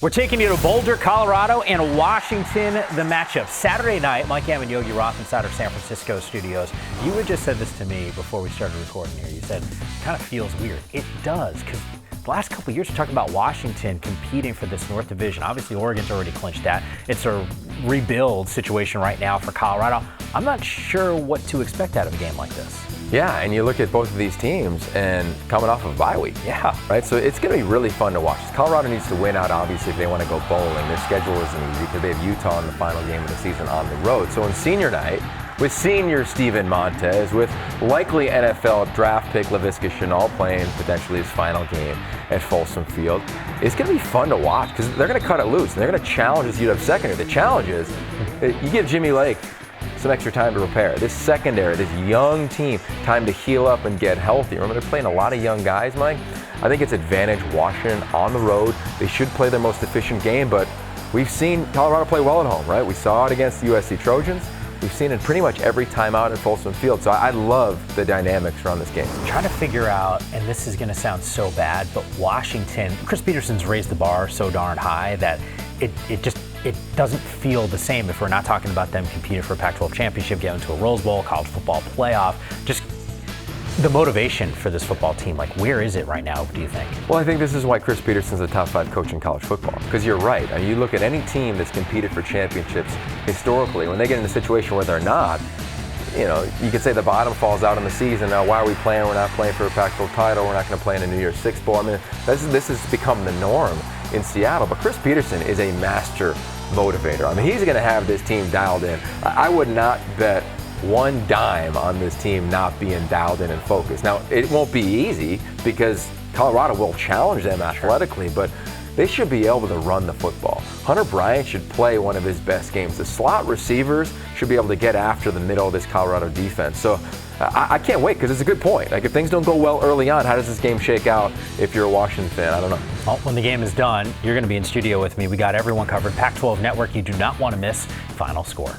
We're taking you to Boulder, Colorado, and Washington, the matchup. Saturday night, Mike Am and Yogi Roth inside our San Francisco studios. You had just said this to me before we started recording here. You said, it kind of feels weird. It does, because the last couple of years, we're talking about Washington competing for this North Division. Obviously, Oregon's already clinched that. It's a rebuild situation right now for Colorado. I'm not sure what to expect out of a game like this. Yeah, and you look at both of these teams and coming off of a bye week. Yeah. Right, so it's going to be really fun to watch. Colorado needs to win out, obviously, if they want to go bowling. Their schedule isn't easy because they have Utah in the final game of the season on the road. So on senior night, with senior Steven Montez, with likely NFL draft pick Laviska Shenault playing potentially his final game at Folsom Field, it's going to be fun to watch because they're going to cut it loose and they're going to challenge this UW secondary. The challenge is you give Jimmy Lake some extra time to repair. This secondary, this young team, time to heal up and get healthy. Remember, they're playing a lot of young guys, Mike. I think it's advantage Washington on the road. They should play their most efficient game, but we've seen Colorado play well at home, right? We saw it against the USC Trojans. We've seen it pretty much every time out at Folsom Field. So I love the dynamics around this game. I'm trying to figure out, and this is going to sound so bad, but Washington, Chris Peterson's raised the bar so darn high that it doesn't feel the same if we're not talking about them competing for a Pac-12 championship, getting to a Rose Bowl, college football playoff. Just the motivation for this football team, like where is it right now, do you think? Well, I think this is why Chris Peterson's a top 5 coach in college football. Because you're right. I mean, you look at any team that's competed for championships historically, when they get in a situation where they're not, you know, you could say the bottom falls out in the season. Now, why are we playing? We're not playing for a Pac-12 title. We're not going to play in a New Year's Six Bowl. I mean, this has become the norm in Seattle. But Chris Peterson is a master motivator. I mean, he's going to have this team dialed in. I would not bet one dime on this team not being dialed in and focused. Now, it won't be easy because Colorado will challenge them athletically, but they should be able to run the football. Hunter Bryant should play one of his best games. The slot receivers should be able to get after the middle of this Colorado defense. So I can't wait because it's a good point. Like if things don't go well early on, how does this game shake out if you're a Washington fan? I don't know. Well, when the game is done, you're going to be in studio with me. We got everyone covered. Pac-12 Network, you do not want to miss Final Score.